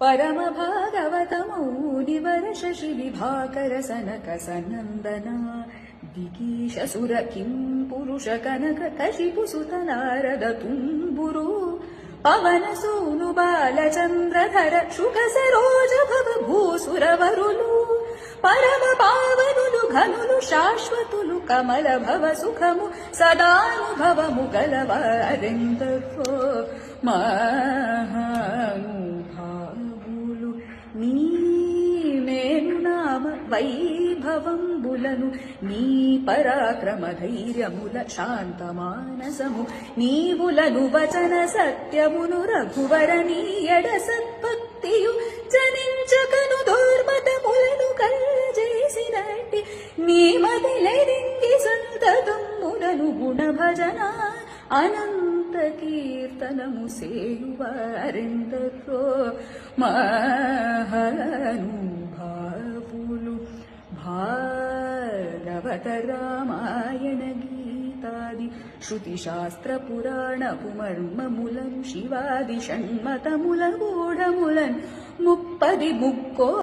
పరమ భాగవతమౌనివర శశి విభాకర సనక సనందన దిగీశ సుర కిం పురుష కనక కశిపు సుత నారద తుంబురు పవన సూను బాలచంద్రధర శుక సరోజ భవ భూసురవరులు పరమ పావనులు ఘనులు శాశ్వతులు కమల భవ సుఖము సదానుభవము గలవారెందరో మహానుభావులు నీ మేను నామ వైభవంబులను నీ పరాక్రమ ధైర్యముల శాంతమానసము నీవులను వచన సత్యమును రఘువర నీ ఎడ సద్భక్తియు జనించకను దుర్మతములను కల్లజేసినట్టి నీ మదిలెరింగి సంతతములను గుణ భజన అనంత కీర్తనము సేయువారెందరో మహానుభావులు భాగవత రామాయణ గీతాది శృతి శాస్త్ర పురాణపు మర్మములను శివాది షణ్మతముల గూఢములను ముప్పది ముక్కో